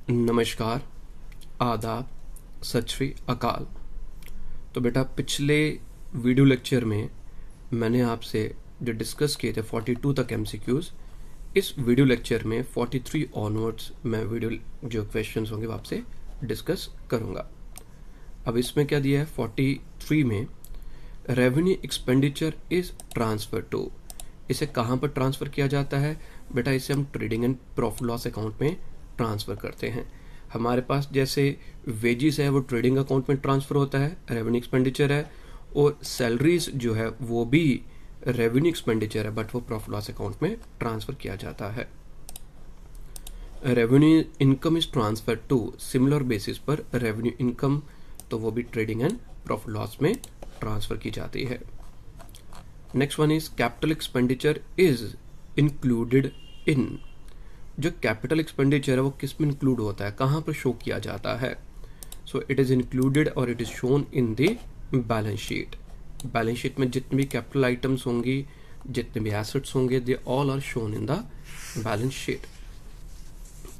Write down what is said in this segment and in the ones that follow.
नमस्कार, आदाब, सत श्री अकाल। तो बेटा, पिछले वीडियो लेक्चर में मैंने आपसे जो डिस्कस किए थे 42 तक एमसीक्यूज, इस वीडियो लेक्चर में 43 ऑनवर्ड्स मैं वीडियो जो क्वेश्चंस होंगे वो आपसे डिस्कस करूंगा। अब इसमें क्या दिया है 43 में, revenue expenditure is transfer to. इसे कहाँ पर ट्रांसफर किया जाता है बेटा? इसे हम trading and profit loss account में ट्रांसफर करते हैं। हमारे पास जैसे वेजिस है वो ट्रेडिंग अकाउंट में ट्रांसफर होता है, रेवेन्यू एक्सपेंडिचर है, और सैलरीज जो है वो भी रेवेन्यू एक्सपेंडिचर है, बट वो प्रॉफिट लॉस अकाउंट में ट्रांसफर किया जाता है। Revenue income is transfer to, similar basis पर रेवेन्यू इनकम तो वो भी ट्रेडिंग एंड प्रॉफिट लॉस में ट्रांसफर की जाती है। Next one is capital expenditure is included in. जो कैपिटल एक्सपेंडिचर है वो किस में इंक्लूड होता है, कहां पर शो किया जाता है? सो इट इज इंक्लूडेड और it is shown in the balance sheet. Balance sheet में जितने भी कैपिटल आइटम्स होंगी, जितने भी एसेट्स होंगे, they all are shown in the balance sheet.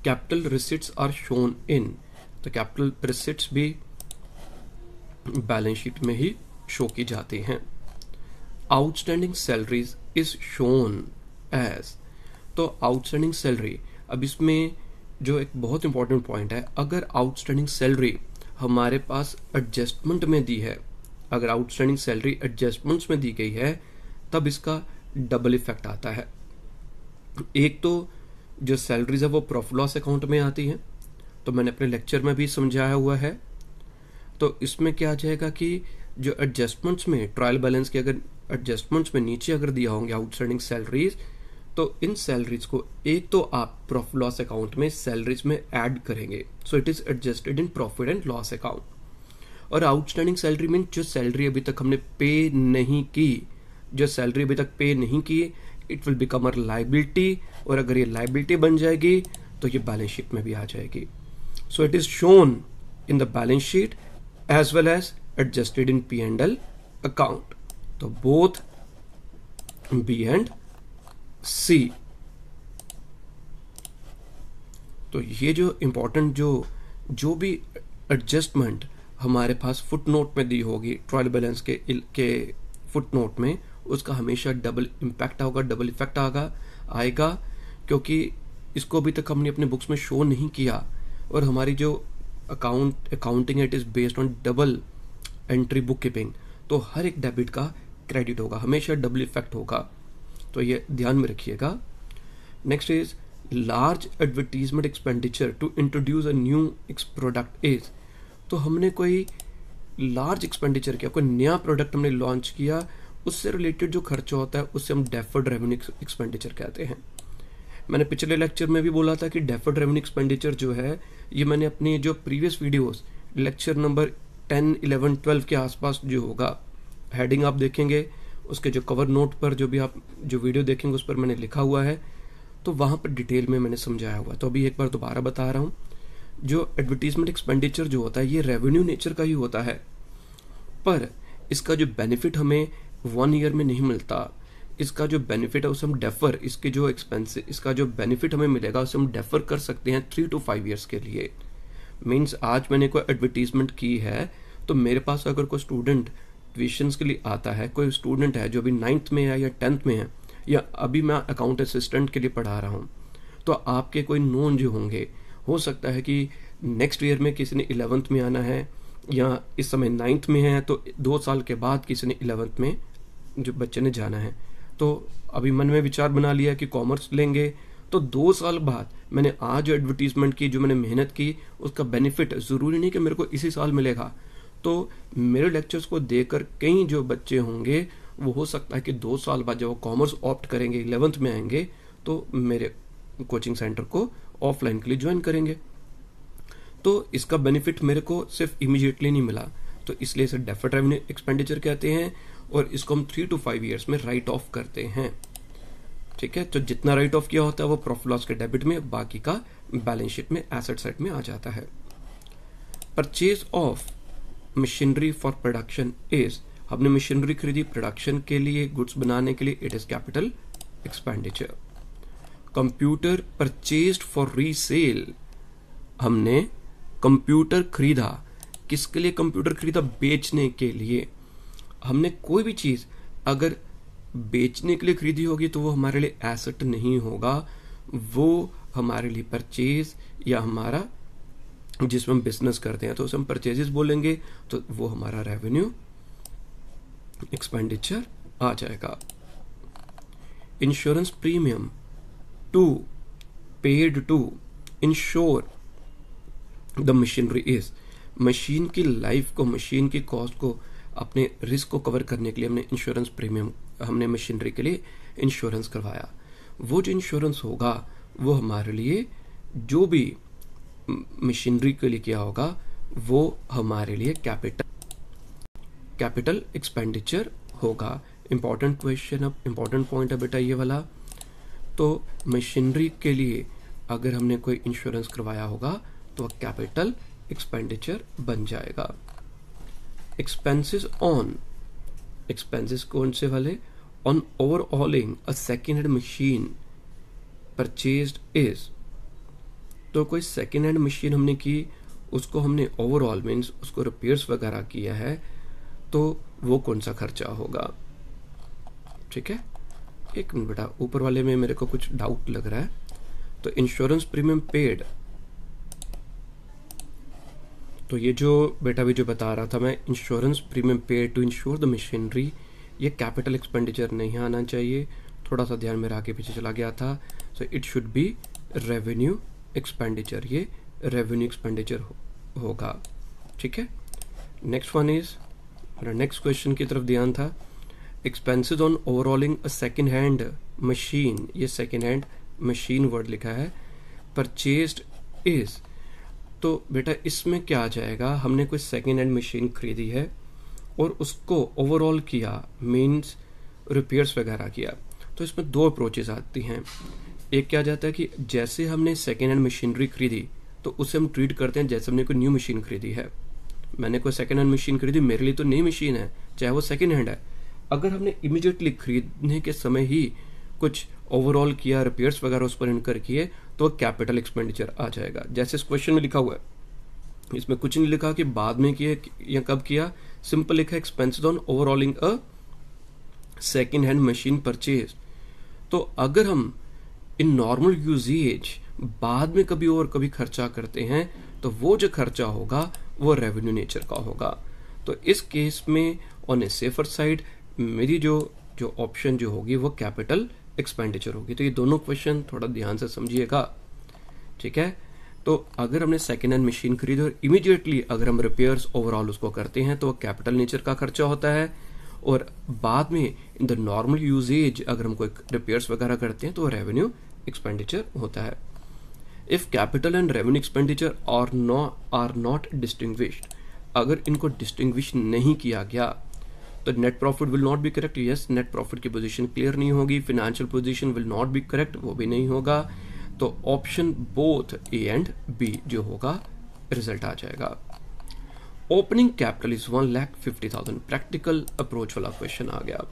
Capital receipts are shown in, तो कैपिटल रिसिट्स भी बैलेंस शीट में ही शो की जाती हैं। Outstanding salaries is shown as, तो आउटस्टैंडिंग सैलरी, अब इसमें जो एक बहुत इंपॉर्टेंट पॉइंट है, अगर आउटस्टैंडिंग सैलरी हमारे पास एडजस्टमेंट में दी है, अगर आउटस्टैंडिंग सैलरी एडजस्टमेंट्स में दी गई है, तब इसका डबल इफेक्ट आता है। एक तो जो सैलरीज है वो प्रॉफिट लॉस अकाउंट में आती है, तो मैंने अपने लेक्चर में भी समझाया हुआ है। तो इसमें क्या आ जाएगा कि जो एडजस्टमेंट्स में ट्रायल बैलेंस के अगर एडजस्टमेंट्स में नीचे अगर दिया होंगे आउटस्टैंडिंग सैलरीज, तो इन सैलरीज को एक तो आप प्रॉफिट लॉस अकाउंट में सैलरीज में ऐड करेंगे, सो it is adjusted in profit and loss account. और आउटस्टैंडिंग सैलरी मीन जो सैलरी अभी तक हमने पे नहीं की, जो सैलरी अभी तक पे नहीं की, it will become a liability, और अगर ये लायबिलिटी बन जाएगी तो ये बैलेंस शीट में भी आ जाएगी। So it is shown in the balance sheet as well as adjusted in P and L account. तो बोथ बी एंड सी। तो ये जो इंपॉर्टेंट जो भी एडजस्टमेंट हमारे पास फुट नोट में दी होगी ट्रायल बैलेंस के फुट नोट में, उसका हमेशा डबल इम्पैक्ट होगा, डबल इफेक्ट आएगा, क्योंकि इसको अभी तक हमने अपने बुक्स में शो नहीं किया, और हमारी जो accounting it is based on double entry book keeping, तो हर एक डेबिट का क्रेडिट होगा, हमेशा डबल इफेक्ट होगा, तो ये ध्यान में रखिएगा। Next is large advertisement expenditure to introduce a new product is, तो हमने कोई लार्ज एक्सपेंडिचर किया, कोई नया प्रोडक्ट हमने लॉन्च किया, उससे रिलेटेड जो खर्चा होता है उसे हम डेफर्ड रेवेन्यू एक्सपेंडिचर कहते हैं। मैंने पिछले लेक्चर में भी बोला था कि डेफर्ड रेवेन्यू एक्सपेंडिचर जो है, ये मैंने अपनी जो प्रीवियस वीडियोस लेक्चर नंबर 10, 11, 12 के आसपास जो होगा, हेडिंग आप देखेंगे, उसके जो कवर नोट पर जो भी आप जो वीडियो देखेंगे उस पर मैंने लिखा हुआ है, तो वहां पर डिटेल में मैंने समझाया हुआ। तो अभी एक बार दोबारा बता रहा हूं, जो एडवर्टीजमेंट एक्सपेंडिचर जो होता है ये रेवेन्यू नेचर का ही होता है, पर इसका जो बेनिफिट हमें 1 ईयर में नहीं मिलता। इसका जो बेनिफिट है उसे हम डेफर, इसके जो एक्सपेंस, इसका जो बेनिफिट हमें मिलेगा उसे हम डेफर कर सकते हैं 3 to 5 ईयर्स के लिए। मीन्स आज मैंने कोई एडवर्टीजमेंट की है, तो मेरे पास अगर कोई स्टूडेंट ट्यूशंस के लिए आता है, कोई स्टूडेंट है जो अभी 9th में है या 10th में है, या अभी मैं अकाउंट असिस्टेंट के लिए पढ़ा रहा हूँ, तो आपके कोई नोन जो होंगे, हो सकता है कि नेक्स्ट ईयर में किसी ने 11th में आना है, या इस समय 9th में है, तो 2 साल के बाद किसी ने 11th में जो बच्चे ने जाना है, तो अभी मन में विचार बना लिया कि कॉमर्स लेंगे, तो 2 साल बाद मैंने आज जो एडवर्टीजमेंट की, जो मैंने मेहनत की, उसका बेनिफिट जरूरी नहीं कि मेरे को इसी साल मिलेगा। तो मेरे लेक्चर्स को देखकर कई जो बच्चे होंगे, वो हो सकता है कि 2 साल बाद जब वो कॉमर्स ऑप्ट करेंगे, 11th में आएंगे, तो मेरे कोचिंग सेंटर को ऑफलाइन के लिए ज्वाइन करेंगे। तो इसका बेनिफिट मेरे को सिर्फ इमीडिएटली नहीं मिला, तो इसलिए इसे डेफर्ड रेवेन्यू एक्सपेंडिचर कहते हैं, और इसको हम 3 to 5 ईयर्स में राइट ऑफ करते हैं। ठीक है, तो जितना राइट ऑफ किया होता है वो प्रॉफिट लॉस के डेबिट में, बाकी का बैलेंस शीट में एसेट साइड में आ जाता है। Purchase of machinery for production is, हमने मशीनरी खरीदी प्रोडक्शन के लिए, गुड्स बनाने के लिए, it is capital expenditure. Computer purchased for resale हमने कंप्यूटर खरीदा, किसके लिए कंप्यूटर खरीदा? बेचने के लिए। हमने कोई भी चीज अगर बेचने के लिए खरीदी होगी तो वो हमारे लिए एसेट नहीं होगा, वो हमारे लिए परचेज या हमारा जिसमें हम बिजनेस करते हैं तो उसे हम परचेजेस बोलेंगे, तो वो हमारा रेवेन्यू एक्सपेंडिचर आ जाएगा। Insurance premium to paid to insure the machinery is, machine की लाइफ को, मशीन की कॉस्ट को, अपने रिस्क को कवर करने के लिए हमने इंश्योरेंस प्रीमियम, हमने मशीनरी के लिए इंश्योरेंस करवाया। वो जो इंश्योरेंस होगा वो हमारे लिए जो भी मशीनरी के लिए किया होगा वो हमारे लिए कैपिटल एक्सपेंडिचर होगा। इंपॉर्टेंट क्वेश्चन, अब इंपॉर्टेंट पॉइंट है बेटा ये वाला। तो मशीनरी के लिए अगर हमने कोई इंश्योरेंस करवाया होगा तो कैपिटल एक्सपेंडिचर बन जाएगा। एक्सपेंसेस ऑन, एक्सपेंसेस कौन से वाले? On overhauling a second hand machine purchased is, तो कोई सेकेंड हैंड मशीन हमने की, उसको हमने ओवरऑल मीन्स उसको रिपेयर्स वगैरह किया है, तो वो कौन सा खर्चा होगा? ठीक है, एक मिनट बेटा, ऊपर वाले में मेरे को कुछ डाउट लग रहा है। तो इंश्योरेंस प्रीमियम पेड, तो ये जो बेटा भी जो बता रहा था मैं, insurance premium paid to insure the machinery, ये कैपिटल एक्सपेंडिचर नहीं आना चाहिए, थोड़ा सा ध्यान मेरा आगे पीछे चला गया था। So it should B revenue expenditure, ये रेवेन्यू एक्सपेंडिचर होगा। ठीक है, next one is, next question की तरफ ध्यान था। Expenses on overhauling a second hand machine, ये सेकेंड हैंड मशीन वर्ड लिखा है, परचेज्ड इज, तो बेटा इसमें क्या आ जाएगा? हमने कोई सेकेंड हैंड मशीन खरीदी है और उसको ओवरऑल किया, मीन्स रिपेयर्स वगैरह किया। तो इसमें दो अप्रोचेस आती हैं। एक क्या जाता है कि जैसे हमने सेकेंड हैंड मशीनरी खरीदी तो उसे हम ट्रीट करते हैं जैसे हमने कोई न्यू मशीन खरीदी है। मैंने कोई सेकेंड हैंड मशीन खरीदी, मेरे लिए तो नई मशीन है, चाहे वो सेकेंड हैंड है। अगर हमने इमीडिएटली खरीदने के समय ही कुछ ओवरऑल किया, रिपेयर्स वगैरह उस पर इनकर किए, तो कैपिटल एक्सपेंडिचर आ जाएगा। जैसे इस क्वेश्चन में लिखा हुआ है, इसमें कुछ नहीं लिखा कि बाद में किए या कब किया, सिंपल लिखा expenses on overhauling a second hand machine purchase. तो अगर हम इन नॉर्मल यूजेज बाद में कभी और कभी खर्चा करते हैं तो वो जो खर्चा होगा वो रेवेन्यू नेचर का होगा। तो इस केस में ऑन ए सेफर साइड मेरी जो ऑप्शन जो होगी वो कैपिटल एक्सपेंडिचर होगी। तो ये दोनों क्वेश्चन थोड़ा ध्यान से समझिएगा। ठीक है, तो अगर हमने सेकेंड हैंड मशीन खरीदी और इमीडिएटली अगर हम रिपेयर्स ओवरऑल उसको करते हैं तो कैपिटल नेचर का खर्चा होता है, और बाद में इन द नॉर्मल यूजेज अगर हम कोई रिपेयर्स वगैरह करते हैं तो रेवेन्यू एक्सपेंडिचर होता है। If capital and revenue expenditure are not distinguished, अगर इनको डिस्टिंग्विश नहीं किया गया तो net profit will not be correct. Yes, net profit की पोजीशन क्लियर नहीं होगी, financial position will not be correct, वो भी नहीं होगा। तो option both A and B जो होगा रिजल्ट आ जाएगा। Opening capital is 1,50,000, practical approach वाला क्वेश्चन आ गया।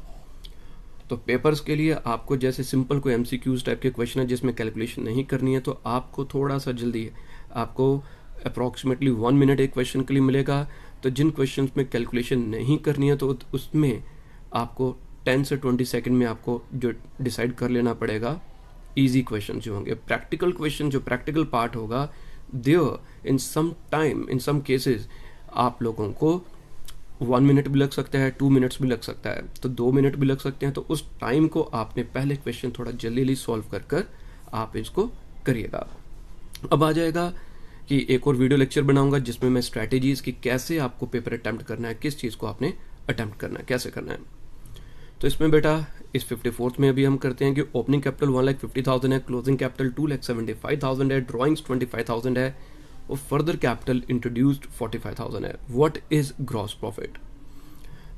तो पेपर्स के लिए आपको जैसे सिंपल कोई एमसीक्यूज टाइप के क्वेश्चन है जिसमें कैलकुलेशन नहीं करनी है, तो आपको थोड़ा सा जल्दी, आपको अप्रॉक्सीमेटली 1 मिनट एक क्वेश्चन के लिए मिलेगा। तो जिन क्वेश्चंस में कैलकुलेशन नहीं करनी है तो उसमें आपको 10 से 20 सेकंड में आपको जो डिसाइड कर लेना पड़ेगा इजी क्वेश्चन जो होंगे। प्रैक्टिकल क्वेश्चन जो प्रैक्टिकल पार्ट होगा there in some time, in some cases आप लोगों को 1 मिनट भी लग सकता है, 2 मिनट्स भी लग सकता है, तो 2 मिनट भी लग सकते हैं। तो उस टाइम को आपने पहले क्वेश्चन थोड़ा जल्दी सॉल्व कर कर आप इसको करिएगा। अब आ जाएगा कि एक और वीडियो लेक्चर बनाऊंगा जिसमें मैं स्ट्रैटेजीज की कैसे आपको पेपर अटेम्प्ट करना है, किस चीज को आपने अटेम्प्ट करना है, कैसे करना है। तो इसमें बेटा इस 54th में अभी हम करते हैं कि ओपनिंग कैपिटल 1,50,000 है, क्लोजिंग कैपिटल 2,75,000 है, ड्रॉइंग्स 25,000 है और फर्दर कैपिटल इंट्रोड्यूस्ड 45,000 है। What is gross profit?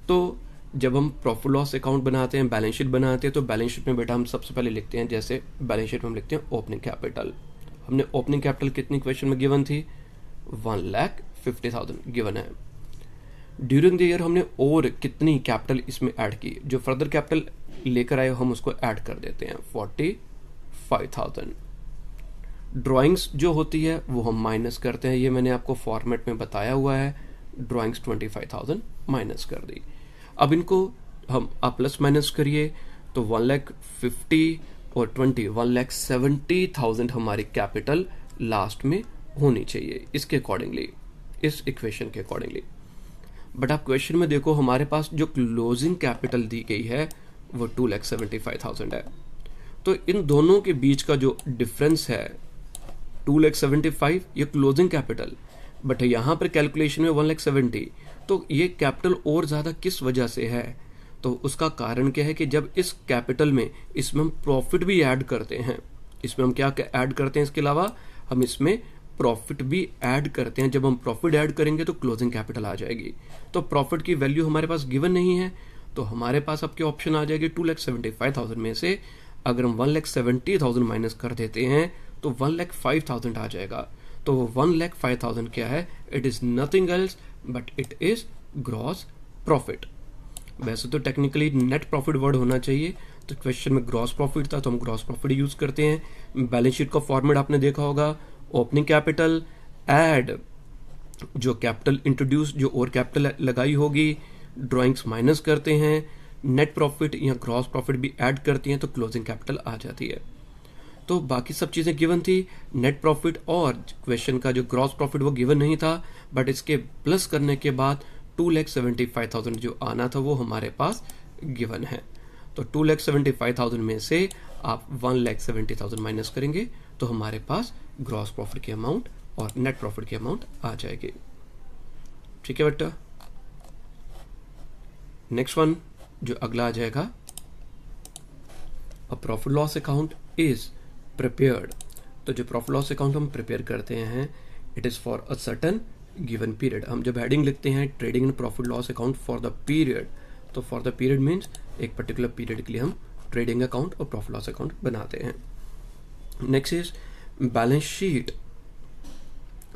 तो जब हम प्रॉफिट लॉस अकाउंट बनाते हैं, बैलेंस शीट बनाते हैं, तो बैलेंस शीट में बेटा हम सबसे पहले लिखते हैं, जैसे बैलेंस शीट में हम लिखते हैं ओपनिंग कैपिटल। हमने ओपनिंग कैपिटल कितनी क्वेश्चन में गिवन थी? 1,50,000 गिवन है। ड्यूरिंग द ईयर हमने और कितनी कैपिटल इसमें ऐड की, जो फर्दर कैपिटल लेकर आए हम उसको ऐड कर देते हैं 45,000। ड्राइंग्स जो होती है वो हम माइनस करते हैं, ये मैंने आपको फॉर्मेट में बताया हुआ है। ड्राइंग्स 25,000 माइनस कर दी। अब इनको हम आप प्लस माइनस करिए तो 1,50,000 और 1,70,000 हमारी कैपिटल लास्ट में होनी चाहिए इसके अकॉर्डिंगली, इस इक्वेशन के अकॉर्डिंगली। बट आप क्वेश्चन में देखो हमारे पास जो क्लोजिंग कैपिटल दी गई है वो 2,75,000 है। तो इन दोनों के बीच का जो डिफरेंस है 2,75,000 ये क्लोजिंग कैपिटल, बट यहाँ पर कैलकुलेशन में 1,70,000। तो ये कैपिटल और ज़्यादा किस वजह से है? तो उसका कारण क्या है कि जब इस कैपिटल में इसमें हम प्रॉफिट भी ऐड करते हैं, इसमें हम क्या ऐड करते हैं, इसके अलावा हम इसमें प्रॉफिट भी ऐड करते हैं। जब हम प्रॉफिट ऐड करेंगे तो क्लोजिंग कैपिटल आ जाएगी। तो प्रॉफिट की वैल्यू हमारे पास गिवन नहीं है, तो हमारे पास आपके ऑप्शन आ जाएगी 2,75,000 में से अगर हम 1,70,000 माइनस कर देते हैं तो 1,05,000 आ जाएगा। तो 1,05,000 क्या है? It is nothing else but it is gross profit. वैसे तो टेक्निकली नेट प्रॉफिट वर्ड होना चाहिए, तो क्वेश्चन में ग्रॉस प्रॉफिट था तो हम ग्रॉस प्रॉफिट यूज करते हैं। बैलेंस शीट का फॉर्मेट आपने देखा होगा, ओपनिंग कैपिटल ऐड जो कैपिटल इंट्रोड्यूस जो और कैपिटल लगाई होगी, ड्राइंग्स माइनस करते हैं, नेट प्रॉफिट या ग्रॉस प्रॉफिट भी ऐड करती हैं तो क्लोजिंग कैपिटल आ जाती है। तो बाकी सब चीजें गिवन थी, नेट प्रॉफिट और क्वेश्चन का जो ग्रॉस प्रॉफिट वो गिवन नहीं था, बट इसके प्लस करने के बाद 2,75,000 जो आना था वो हमारे पास गिवन है। तो 2,75,000 में से आप 1,70,000 माइनस करेंगे तो हमारे पास ग्रॉस प्रॉफिट की अमाउंट और नेट प्रॉफिट की अमाउंट आ जाएगी। ठीक है बेटा। नेक्स्ट वन जो अगला आ जाएगा, a profit loss account is prepared. तो जो प्रॉफिट लॉस अकाउंट हम प्रिपेयर करते हैं it is for a certain given period. हम जब हेडिंग लिखते हैं trading in profit loss account for the period, तो फॉर द पीरियड मीन्स एक पर्टिकुलर पीरियड के लिए हम ट्रेडिंग अकाउंट और प्रॉफिट लॉस अकाउंट बनाते हैं। Next is balance sheet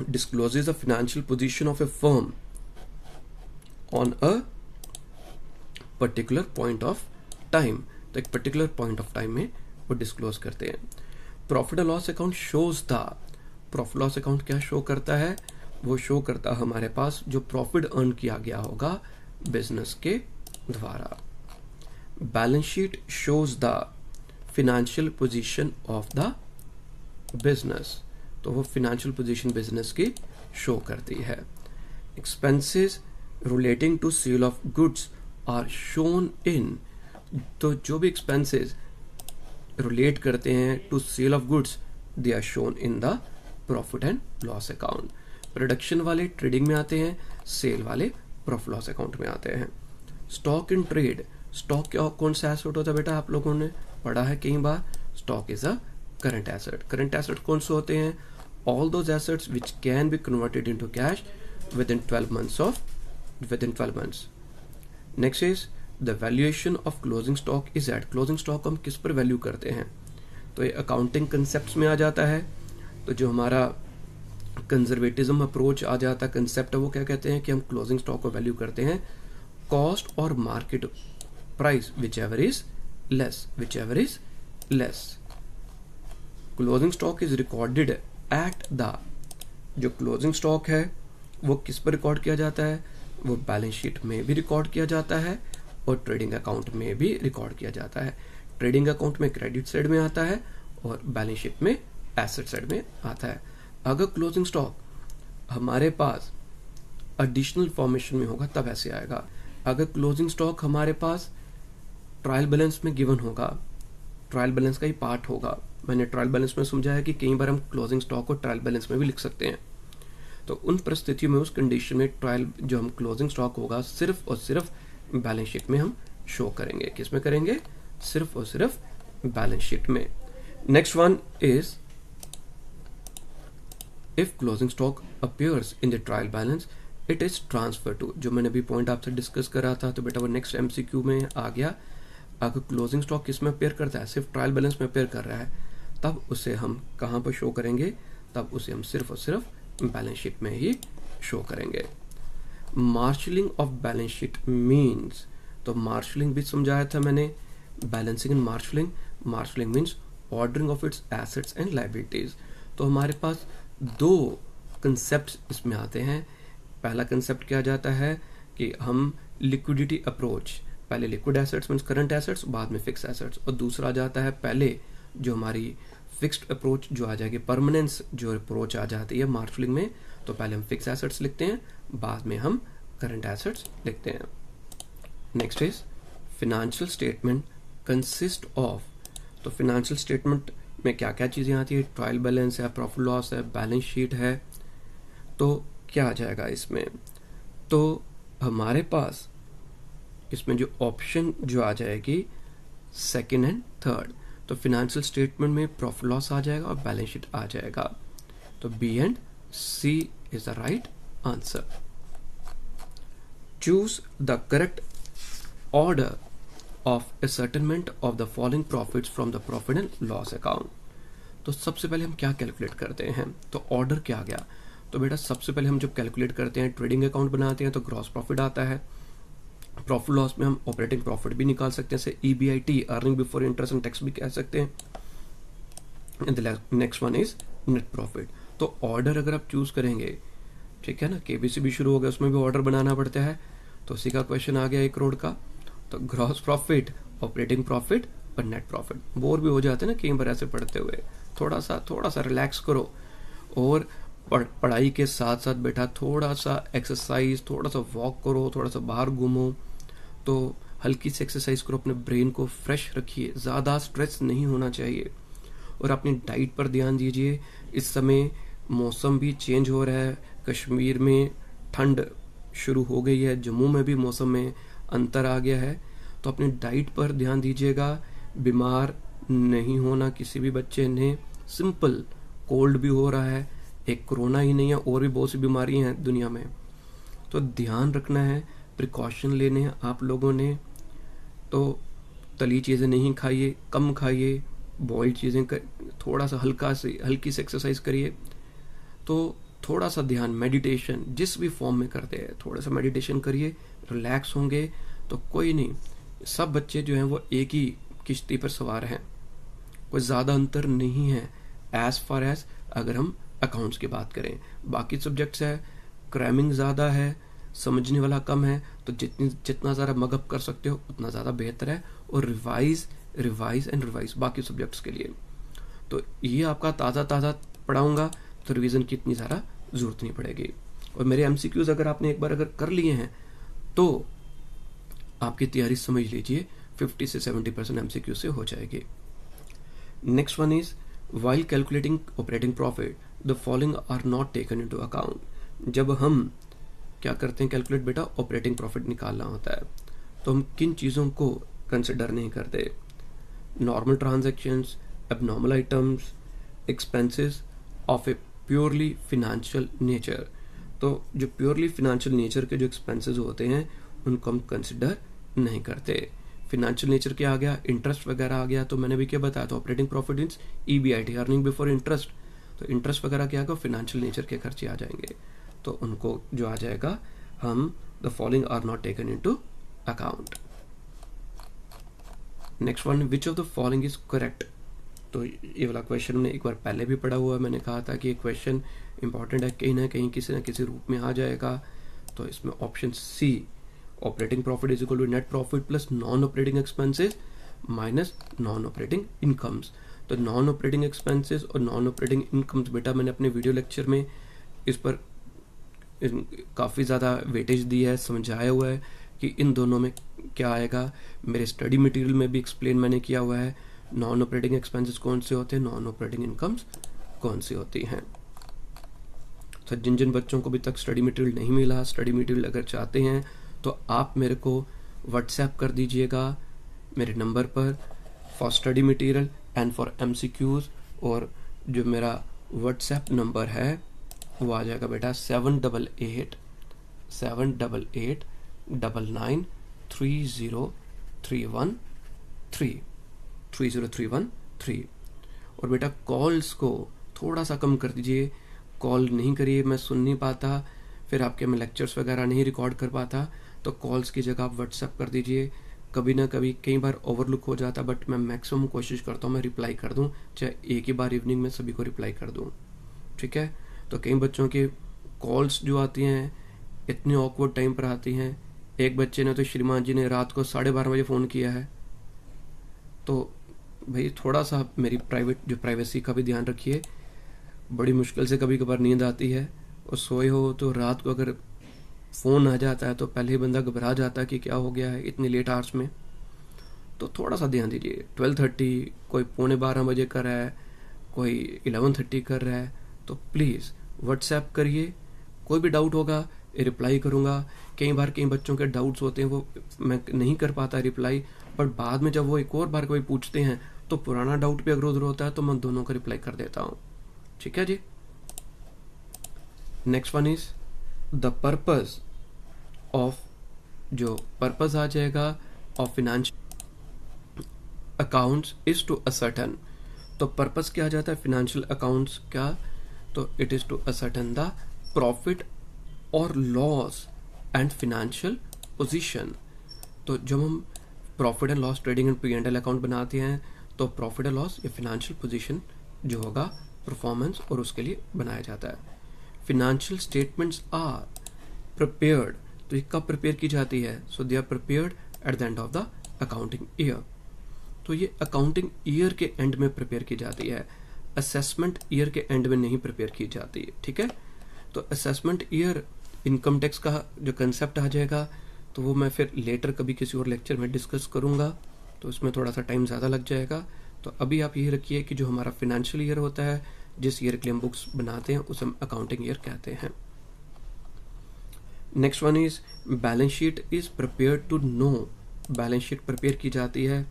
discloses the financial position of a firm on a particular point of time। तो एक पर्टिकुलर पॉइंट ऑफ टाइम में वो डिस्क्लोज करते हैं। Profit and loss account shows the, profit loss account क्या show करता है? वो शो करता है हमारे पास जो प्रॉफिट अर्न किया गया होगा बिजनेस के द्वारा। Balance sheet shows the financial position of the business, तो वो फिनेंशियल पोजीशन बिजनेस की शो करती है। Expenses relating to sale of goods are shown in, तो जो भी एक्सपेंसेस रिलेट करते हैं to sale of goods they are shown in the profit and loss account. Production वाले ट्रेडिंग में आते हैं, सेल वाले प्रॉफिट लॉस अकाउंट में आते हैं। स्टॉक इन ट्रेड, स्टॉक क्या कौन सा एसेट होता है बेटा? आप लोगों ने पढ़ा है कई बार, stock is a current asset. Current asset कौन से होते हैं? all those assets which can be converted into cash within 12 months. Next is the valuation of closing stock is at, closing stock हम किस पर वैल्यू करते हैं? तो ये अकाउंटिंग कंसेप्ट में आ जाता है। तो जो हमारा कंजर्वेटिज्म अप्रोच आ जाता है, कंसेप्ट है, वो क्या कहते हैं कि हम क्लोजिंग स्टॉक को वैल्यू करते हैं कॉस्ट और market price whichever is less। Closing stock is recorded at the, जो क्लोजिंग स्टॉक है वो किस पर रिकॉर्ड किया जाता है? वो बैलेंस शीट में भी रिकॉर्ड किया जाता है और ट्रेडिंग अकाउंट में भी रिकॉर्ड किया जाता है। ट्रेडिंग अकाउंट में क्रेडिट साइड में आता है और बैलेंस शीट में एसेट साइड में आता है। अगर क्लोजिंग स्टॉक हमारे पास एडिशनल फॉर्मेशन में होगा तब ऐसे आएगा। अगर क्लोजिंग स्टॉक हमारे पास ट्रायल बैलेंस में गिवन होगा, ट्रायल बैलेंस का ही पार्ट होगा, मैंने ट्रायल बैलेंस में समझाया कि कई बार हम क्लोजिंग स्टॉक को ट्रायल बैलेंस में भी लिख सकते हैं। तो उन परिस्थितियों में, उस कंडीशन में ट्रायल जो हम क्लोजिंग स्टॉक होगा सिर्फ और सिर्फ बैलेंस शीट में हम शो करेंगे। किस में करेंगे? सिर्फ और सिर्फ बैलेंस शीट में। Next one is if closing stock appears in the trial balance it is transfer to, जो मैंने अभी पॉइंट आपसे डिस्कस करा था, तो बेटा वो नेक्स्ट MCQ में आ गया। अगर क्लोजिंग स्टॉक किस में अपेयर करता है? सिर्फ ट्रायल बैलेंस में अपेयर कर रहा है, तब उसे हम कहाँ पर शो करेंगे? तब उसे हम सिर्फ और सिर्फ बैलेंस शीट में ही शो करेंगे। Marshalling of balance sheet means, तो मार्शलिंग भी समझाया था मैंने, balancing and marshalling. Marshalling means ordering of its assets and liabilities. तो हमारे पास दो कंसेप्ट इसमें आते हैं। पहला कंसेप्ट क्या जाता है कि हम लिक्विडिटी अप्रोच, पहले liquid assets means current assets, बाद में फिक्स एसेट्स, और दूसरा जाता है पहले जो हमारी फिक्स्ड अप्रोच जो आ जाएगी, परमानेंस जो अप्रोच आ जाती है मार्शलिंग में, तो पहले हम फिक्स एसेट्स लिखते हैं, बाद में हम करंट एसेट्स लिखते हैं। Next is financial statement consist of. तो फिनेंशियल स्टेटमेंट में क्या क्या चीजें आती है, ट्रायल बैलेंस है, प्रॉफिट लॉस है, बैलेंस शीट है। तो क्या आ जाएगा इसमें, तो हमारे पास इसमें जो ऑप्शन जो आ जाएगी सेकंड एंड थर्ड। तो फिनेंशियल स्टेटमेंट में प्रॉफिट लॉस आ जाएगा और बैलेंस शीट आ जाएगा। तो B and C is the right answer. Choose the correct order of settlement of the following profits from the profit and loss account. तो सबसे पहले हम क्या कैलकुलेट करते हैं, तो ऑर्डर क्या गया, तो बेटा सबसे पहले हम जब कैलकुलेट करते हैं, ट्रेडिंग अकाउंट बनाते हैं, तो ग्रॉस प्रॉफिट आता है। प्रॉफिट लॉस में हम ऑपरेटिंग प्रॉफिट भी निकाल सकते हैं, जैसे EBIT, earning before interest and tax भी कह सकते हैं। And the next one is net profit. तो ऑर्डर अगर आप चूज करेंगे, ठीक है ना, KBC भी शुरू हो गया, उसमें भी ऑर्डर बनाना पड़ता है। तो उसी का क्वेश्चन आ गया 1 करोड़ का, तो ग्रॉस प्रॉफिट, ऑपरेटिंग प्रॉफिट और नेट प्रॉफिट। बोर भी हो जाते हैं ना कई बार ऐसे पढ़ते हुए, थोड़ा सा रिलैक्स करो, और पढ़ाई के साथ साथ बेटा थोड़ा सा एक्सरसाइज, थोड़ा सा वॉक करो, थोड़ा सा बाहर घूमो, तो हल्की सी एक्सरसाइज करो, अपने ब्रेन को फ्रेश रखिए, ज़्यादा स्ट्रेस नहीं होना चाहिए। और अपनी डाइट पर ध्यान दीजिए। इस समय मौसम भी चेंज हो रहा है, कश्मीर में ठंड शुरू हो गई है, जम्मू में भी मौसम में अंतर आ गया है, तो अपनी डाइट पर ध्यान दीजिएगा। बीमार नहीं होना किसी भी बच्चे ने, सिंपल कोल्ड भी हो रहा है, एक कोरोना ही नहीं है, और भी बहुत सी बीमारियां हैं दुनिया में, तो ध्यान रखना है, प्रिकॉशन लेने हैं आप लोगों ने। तो तली चीज़ें नहीं खाइए, कम खाइए, बॉइल्ड चीज़ें थोड़ा सा हल्की सी एक्सरसाइज करिए। तो थोड़ा सा ध्यान, मेडिटेशन जिस भी फॉर्म में करते हैं, थोड़ा सा मेडिटेशन करिए, रिलैक्स होंगे तो कोई नहीं, सब बच्चे जो हैं वो एक ही किश्ती पर सवार हैं, कोई ज़्यादा अंतर नहीं है एज फार एज अगर हम अकाउंट्स की बात करें। बाकी सब्जेक्ट्स है, क्रैमिंग ज़्यादा है, समझने वाला कम है, तो जितना ज़्यादा मगअप कर सकते हो उतना ज़्यादा बेहतर है, और रिवाइज बाकी सब्जेक्ट्स के लिए। तो ये आपका ताज़ा पढ़ाऊंगा, तो रिवीजन की इतनी ज़्यादा जरूरत नहीं पड़ेगी। और मेरे MCQs अगर आपने एक बार अगर कर लिए हैं तो आपकी तैयारी समझ लीजिए 50 से 70% MCQ से हो जाएगी। Next one is while calculating operating profit the following are not taken into account. जब हम क्या करते हैं कैलकुलेट बेटा, ऑपरेटिंग प्रॉफिट निकालना होता है, तो हम किन चीज़ों को कंसिडर नहीं करते, normal transactions, abnormal items, expenses of A purely financial nature. तो जो प्योरली फिनेंशियल नेचर के जो एक्सपेंसेस होते हैं उनको हम कंसिडर नहीं करते। फिनेंशियल नेचर क्या आ गया, इंटरेस्ट वगैरह आ गया, तो मैंने भी क्या बताया था, operating profit is EBIT, earning before interest, तो इंटरेस्ट वगैरह क्या आएगा, फिनेंशियल नेचर के खर्चे आ जाएंगे, तो उनको जो आ जाएगा हम the following are not taken into account. Next one, which of the following is correct. तो ये वाला क्वेश्चन मैंने एक बार पहले भी पढ़ा हुआ है, मैंने कहा था कि ये क्वेश्चन इंपॉर्टेंट है, कहीं ना कहीं किसी न किसी रूप में आ जाएगा। तो इसमें option C, operating profit is equal to net profit plus non operating expenses minus non operating incomes. तो नॉन ऑपरेटिंग एक्सपेंसेस और नॉन ऑपरेटिंग इनकम्स बेटा मैंने अपने वीडियो लेक्चर में इस पर काफ़ी ज़्यादा वेटेज दी है, समझाया हुआ है कि इन दोनों में क्या आएगा। मेरे स्टडी मटेरियल में भी एक्सप्लेन मैंने किया हुआ है, नॉन ऑपरेटिंग एक्सपेंसेस कौन से होते हैं, नॉन ऑपरेटिंग इनकम्स कौन सी होती हैं। तो जिन बच्चों को अभी तक स्टडी मटेरियल नहीं मिला, स्टडी मटेरियल अगर चाहते हैं तो आप मेरे को व्हाट्सएप कर दीजिएगा मेरे नंबर पर for study material and for MCQs, और जो मेरा व्हाट्सएप नंबर है वो आ जाएगा बेटा 788-99303113 और बेटा कॉल्स को थोड़ा सा कम कर दीजिए, कॉल नहीं करिए, मैं सुन नहीं पाता, फिर आपके मैं लेक्चर्स वगैरह नहीं रिकॉर्ड कर पाता, तो कॉल्स की जगह आप व्हाट्सएप कर दीजिए। कभी ना कभी कई बार ओवरलुक हो जाता, बट मैं मैक्सिमम कोशिश करता हूँ मैं रिप्लाई कर दूँ, चाहे एक ही बार इवनिंग में सभी को रिप्लाई कर दूँ। ठीक है। तो कई बच्चों के कॉल्स जो आती हैं इतनी ऑकवर्ड टाइम पर आती हैं। एक बच्चे ने तो श्रीमान जी ने रात को 12:30 बजे फ़ोन किया है। तो भाई थोड़ा सा मेरी प्राइवेसी का भी ध्यान रखिए। बड़ी मुश्किल से कभी कभार नींद आती है और सोए हो तो रात को अगर फ़ोन आ जाता है तो पहले ही बंदा घबरा जाता है कि क्या हो गया है इतनी लेट आवर्स में। तो थोड़ा सा ध्यान दीजिए। 12:30 कोई 11:45 कर रहा है, कोई 11:30 कर रहा है, तो प्लीज़ व्हाट्सएप करिए। कोई भी डाउट होगा रिप्लाई करूँगा। कई बार कई बच्चों के डाउट्स होते हैं वो मैं नहीं कर पाता रिप्लाई, पर बाद में जब वो एक और बार कोई पूछते हैं तो पुराना डाउट भी अगर उधर होता है तो मैं दोनों का रिप्लाई कर देता हूँ। ठीक है जी। Next one is the purpose of, जो पर्पस आ जाएगा of financial accounts is to ascertain. तो पर्पस क्या आ जाता है फिनेंशियल अकाउंट्स का? तो it is to ascertain the profit और लॉस एंड फिनेंशियल पोजीशन। तो जब हम profit and loss trading and P&L account बनाते हैं तो प्रॉफिट एंड लॉस या फिनेंशियल पोजीशन जो होगा परफॉर्मेंस और उसके लिए बनाया जाता है। फिनेंशियल स्टेटमेंट्स आर प्रिपेयर्ड, तो ये कब प्रिपेयर की जाती है? So they are prepared at the end of the accounting year. तो ये अकाउंटिंग ईयर के एंड में प्रिपेयर की जाती है, असेसमेंट ईयर के एंड में नहीं प्रिपेयर की जाती है। ठीक है। तो असेसमेंट ईयर इनकम टैक्स का जो कंसेप्ट आ जाएगा तो वो मैं फिर लेटर कभी किसी और लेक्चर में डिस्कस करूंगा, तो इसमें थोड़ा सा टाइम ज़्यादा लग जाएगा। तो अभी आप ये रखिए कि जो हमारा फिनेंशियल ईयर होता है, जिस ईयर के लिए हम बुक्स बनाते हैं, उसे हम अकाउंटिंग ईयर कहते हैं। Next one is balance sheet is prepared to know. Balance sheet prepare की जाती है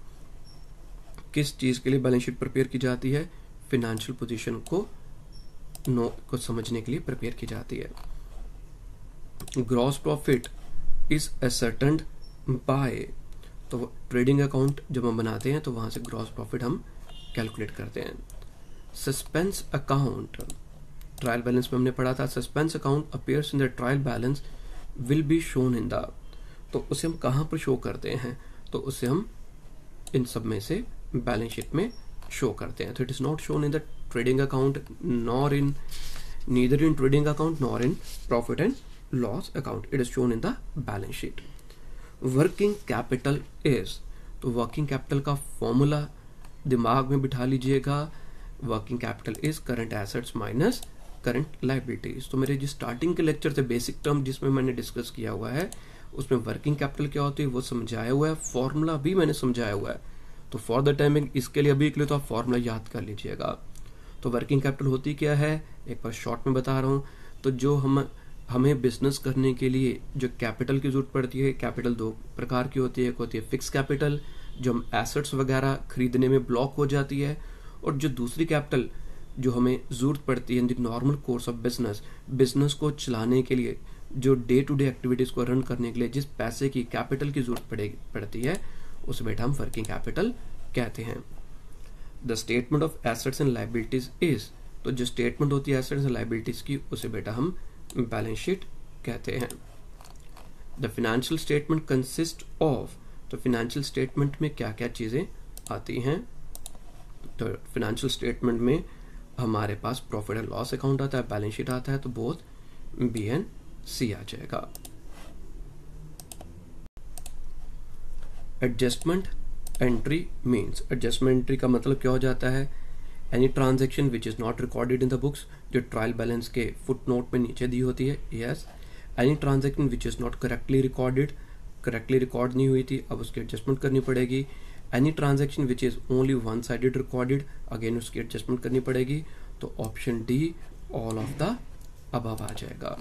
किस चीज़ के लिए? बैलेंस शीट प्रिपेयर की जाती है फिनेंशियल पोजीशन को समझने के लिए प्रिपेयर की जाती है। Gross profit is ascertained by, तो ट्रेडिंग अकाउंट जब हम बनाते हैं तो वहां से ग्रॉस प्रॉफिट हम कैलकुलेट करते हैं। सस्पेंस अकाउंट, ट्रायल बैलेंस में हमने पढ़ा था, suspense account appears in the trial balance will be shown in the, तो उसे हम कहाँ पर शो करते हैं? तो उसे हम इन सब में से बैलेंस शीट में शो करते हैं। तो it is not shown in the trading account nor in neither in trading account nor in profit and loss account, it is shown in the balance sheet. Working capital is, तो working capital का formula दिमाग में बिठा लीजिएगा। Working capital is current assets minus current liabilities. तो मेरे जो starting के लेक्चर थे बेसिक टर्म जिसमें मैंने डिस्कस किया हुआ है, उसमें वर्किंग कैपिटल क्या होती है वो समझाया हुआ है, फॉर्मूला भी मैंने समझाया हुआ है। तो फॉर द टाइमिंग इसके लिए अभी के लिए तो आप फॉर्मूला याद कर लीजिएगा। तो वर्किंग कैपिटल होती क्या है, एक बार शॉर्ट में बता रहा हूँ। तो जो हमें बिजनेस करने के लिए जो कैपिटल की जरूरत पड़ती है, कैपिटल दो प्रकार की होती है। एक होती है फिक्स कैपिटल जो हम एसेट्स वगैरह खरीदने में ब्लॉक हो जाती है, और जो दूसरी कैपिटल जो हमें जरूरत पड़ती है in the normal course of business को चलाने के लिए, जो डे टू डे एक्टिविटीज को रन करने के लिए जिस पैसे की कैपिटल की जरूरत पड़ती है उसे बेटा हम वर्किंग कैपिटल कहते हैं। The statement of assets and liabilities is, तो जो स्टेटमेंट होती है एसेट्स एंड लायबिलिटीज की उसे बेटा हम बैलेंस शीट कहते हैं। The financial statement consist of, तो फाइनेंशियल स्टेटमेंट में क्या क्या चीजें आती हैं? तो फाइनेंशियल स्टेटमेंट में हमारे पास प्रॉफिट एंड लॉस अकाउंट आता है, बैलेंस शीट आता है, तो बोथ बी एंड सी आ जाएगा। Adjustment entry means, adjustment entry का मतलब क्या हो जाता है? Any transaction which is not recorded in the books, जो ट्रायल बैलेंस के फुट नोट में नीचे दी होती है। Yes, any transaction which is not correctly recorded, correctly record नहीं हुई थी, अब उसकी एडजस्टमेंट करनी पड़ेगी। Any transaction which is only one sided recorded, again उसकी एडजस्टमेंट करनी पड़ेगी। तो option D all of the above आ जाएगा।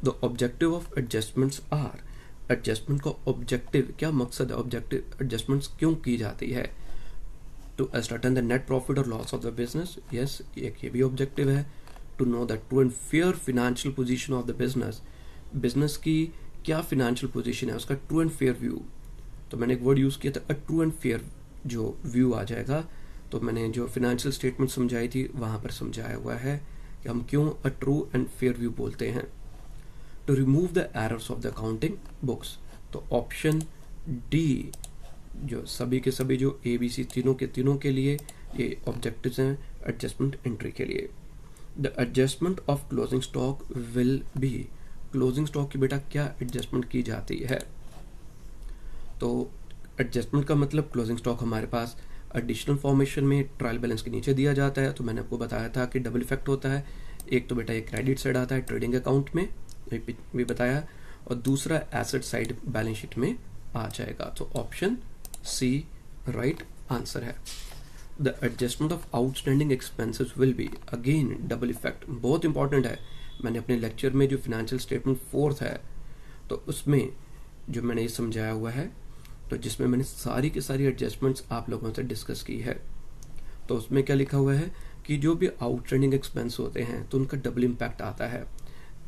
The objective of adjustments are, adjustment का ऑब्जेक्टिव क्या मकसद है? ऑब्जेक्टिव एडजस्टमेंट्स क्यों की जाती है? To ascertain the net profit और loss of the business, yes एक ये भी ऑब्जेक्टिव है। To know the true and fair financial position of the business, business की क्या फिनेंशियल पोजीशन है उसका ट्रू एंड फेयर व्यू। तो मैंने एक वर्ड यूज किया था, अ ट्रू एंड फेयर जो व्यू आ जाएगा। तो मैंने जो फिनेंशियल स्टेटमेंट समझाई थी वहां पर समझाया हुआ है कि हम क्यों a true and fair view बोलते हैं। To remove the errors of the accounting books, तो ऑप्शन डी जो सभी के सभी जो ABC तीनों के लिए ये ऑब्जेक्टिव्स हैं एडजस्टमेंट एंट्री के लिए। The adjustment of closing stock will be, closing stock की बेटा क्या एडजस्टमेंट की जाती है? तो एडजस्टमेंट का मतलब क्लोजिंग स्टॉक हमारे पास एडिशनल फॉर्मेशन में ट्रायल बैलेंस के नीचे दिया जाता है। तो मैंने आपको बताया था कि डबल इफेक्ट होता है, एक तो बेटा ये क्रेडिट साइड आता है ट्रेडिंग अकाउंट में भी बताया, और दूसरा एसेट साइड बैलेंस शीट में आ जाएगा। तो ऑप्शन सी राइट आंसर है। The adjustment of outstanding expenses will be, again double effect बहुत इंपॉर्टेंट है। मैंने अपने लेक्चर में जो फिनेंशियल स्टेटमेंट 4th है तो उसमें जो मैंने ये समझाया हुआ है, तो जिसमें मैंने सारी की सारी एडजस्टमेंट्स आप लोगों से डिस्कस की है। तो उसमें क्या लिखा हुआ है कि जो भी आउटस्टैंडिंग एक्सपेंस होते हैं तो उनका डबल इम्पैक्ट आता है।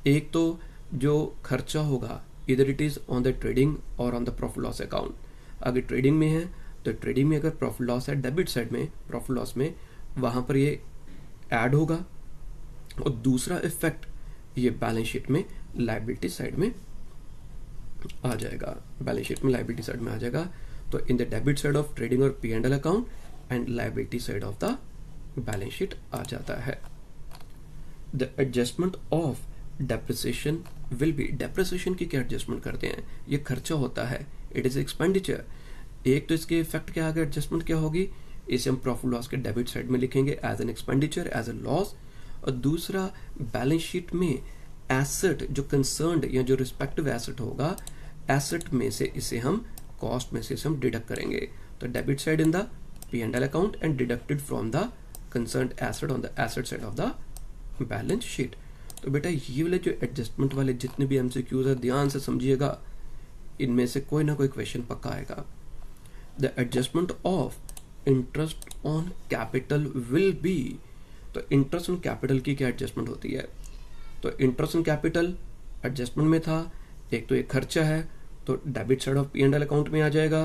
एक तो जो खर्चा होगा इधर it is on the trading और on the profit loss account. अगर ट्रेडिंग में है तो ट्रेडिंग में अगर प्रॉफिट लॉस है डेबिट साइड में, प्रॉफिट लॉस में वहां पर ये ऐड होगा, और दूसरा इफेक्ट ये बैलेंस शीट में लायबिलिटी साइड में आ जाएगा, बैलेंस शीट में लायबिलिटी साइड में आ जाएगा। तो in the debit side of trading और P&L account and liability side of the balance sheet आ जाता है। The adjustment of depreciation will be, depreciation की क्या एडजस्टमेंट करते हैं? ये खर्चा होता है, इट इज एक्सपेंडिचर। एक तो इसके इफेक्ट क्या आगे एडजस्टमेंट क्या होगी, इसे हम प्रॉफिट लॉस के डेबिट साइड में लिखेंगे as an expenditure, as a loss, और दूसरा बैलेंस शीट में एसेट जो कंसर्न्ड या जो रिस्पेक्टिव एसेट होगा, एसेट में से इसे हम कॉस्ट में से इसे हम डिडक्ट करेंगे। तो debit side in the P&L account and deducted from the concerned asset on the asset side of the balance sheet. तो बेटा ये वाले जो एडजस्टमेंट वाले जितने भी MCQs है ध्यान से समझिएगा, इनमें से कोई ना कोई क्वेश्चन पक्का आएगा। The adjustment of interest on capital will be, तो इंटरेस्ट ऑन कैपिटल की क्या एडजस्टमेंट होती है? तो इंटरेस्ट ऑन कैपिटल एडजस्टमेंट में था, एक तो ये खर्चा है तो debit side of P&L account में आ जाएगा,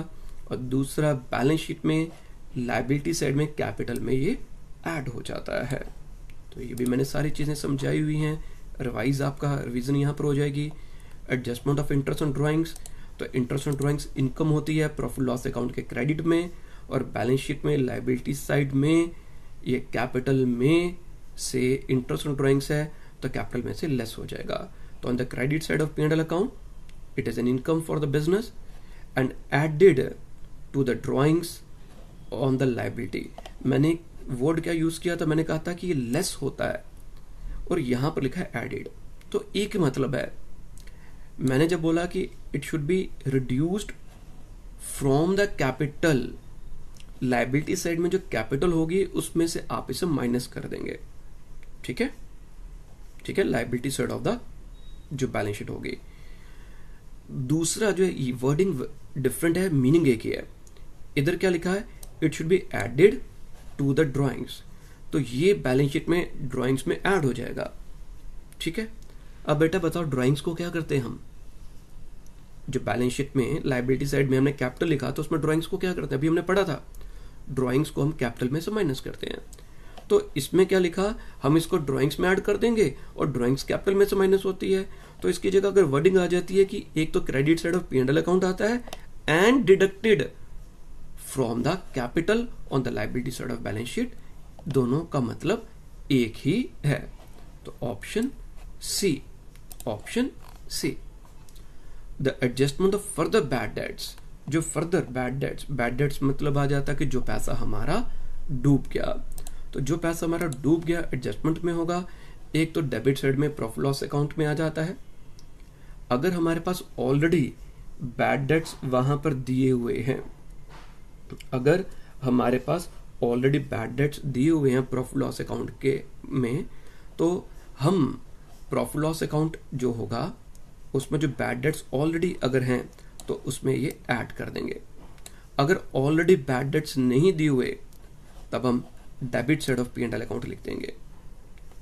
और दूसरा बैलेंस शीट में लायबिलिटी साइड में कैपिटल में ये ऐड हो जाता है। तो ये भी मैंने सारी चीजें समझाई हुई हैं, रिवाइज आपका रिवीजन यहाँ पर हो जाएगी। Adjustment of interest on drawings, तो इंटरेस्ट ऑन ड्राइंग्स इनकम होती है प्रॉफिट लॉस अकाउंट के क्रेडिट में, और बैलेंस शीट में लायबिलिटी साइड में ये कैपिटल में से इंटरेस्ट ऑन ड्राइंग्स है तो कैपिटल में से लेस हो जाएगा। तो on the credit side of P&L account it is an income for the business and added to the drawings on the liability. मैंने वर्ड क्या यूज किया था, मैंने कहा था कि ये लेस होता है और यहां पर लिखा है एडेड, तो एक मतलब है। मैंने जब बोला कि it should be reduced from the capital, liability side में जो कैपिटल होगी उसमें से आप इसे माइनस कर देंगे, ठीक है, ठीक है, लायबिलिटी साइड ऑफ द जो बैलेंस शीट होगी। दूसरा जो है वर्डिंग डिफरेंट है, मीनिंग एक ही है। इधर क्या लिखा है, it should be added to the drawings, तो ये बैलेंस शीट में ड्राइंग्स में ऐड हो जाएगा, ठीक है। अब बेटा बताओ ड्राइंग्स को क्या करते हैं हम? जो बैलेंस शीट में लायबिलिटी साइड में हमने कैपिटल लिखा तो उसमें ड्राइंग्स को क्या करते हैं, अभी हमने पढ़ा था, ड्राइंग्स को हम कैपिटल में से माइनस करते हैं। तो इसमें क्या लिखा, हम इसको ड्राइंग्स में ऐड कर देंगे और ड्राइंग्स कैपिटल में से माइनस होती है। तो इसकी जगह अगर वर्डिंग आ जाती है कि एक तो credit side of P&L account आता है and deducted from the capital on the liability side of balance sheet, दोनों का मतलब एक ही है। तो option C, option C. The adjustment of further bad debts, जो फर्दर बैड डेट्स मतलब आ जाता है कि जो पैसा हमारा डूब गया, तो जो पैसा हमारा डूब गया एडजस्टमेंट में होगा। एक तो डेबिट साइड में प्रॉफिट लॉस अकाउंट में आ जाता है। अगर हमारे पास ऑलरेडी बैड डेट्स वहां पर दिए हुए हैं, अगर हमारे पास ऑलरेडी बैड डेट्स दिए हुए हैं प्रॉफिट लॉस अकाउंट के में, तो हम प्रॉफिट लॉस अकाउंट जो होगा उसमें जो बैड डेट्स ऑलरेडी अगर हैं तो उसमें ये ऐड कर देंगे। अगर ऑलरेडी बैड डेट्स नहीं दिए हुए तब हम debit side of P&L account लिख देंगे।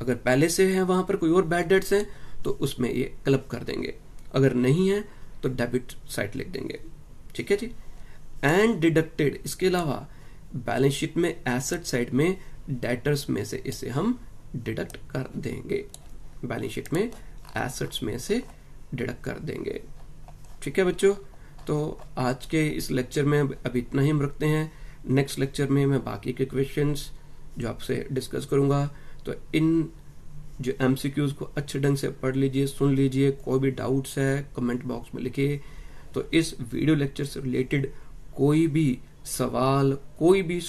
अगर पहले से है वहां पर कोई और बैड डेट्स हैं तो उसमें ये क्लब कर देंगे, अगर नहीं है तो डेबिट साइड लिख देंगे, ठीक है जी। एंड डिडक्टेड, इसके अलावा बैलेंस शीट में एसेट साइड में डेटर्स में से इसे हम डिडक्ट कर देंगे, बैलेंस शीट में एसेट्स में से डिडक्ट कर देंगे, ठीक है बच्चों। तो आज के इस लेक्चर में अभी इतना ही हम रखते हैं। नेक्स्ट लेक्चर में मैं बाकी के क्वेश्चंस जो आपसे डिस्कस करूंगा, तो इन जो MCQs को अच्छे ढंग से पढ़ लीजिए, सुन लीजिए। कोई भी डाउट्स है कमेंट बॉक्स में लिखिए। तो इस वीडियो लेक्चर से रिलेटेड कोई भी सवाल, कोई भी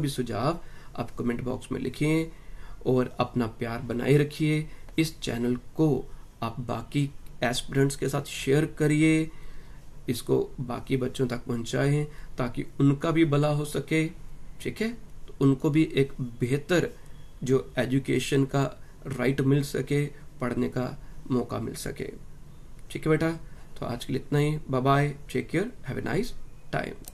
सुझाव आप कमेंट बॉक्स में लिखिए और अपना प्यार बनाए रखिए। इस चैनल को आप बाकी एस्पिरेंट्स के साथ शेयर करिए, इसको बाकी बच्चों तक पहुंचाएं ताकि उनका भी भला हो सके। ठीक है, तो उनको भी एक बेहतर जो एजुकेशन का राइट मिल सके, पढ़ने का मौका मिल सके। ठीक है बेटा, तो आज के लिए इतना ही। Bye bye, take care, have a nice time.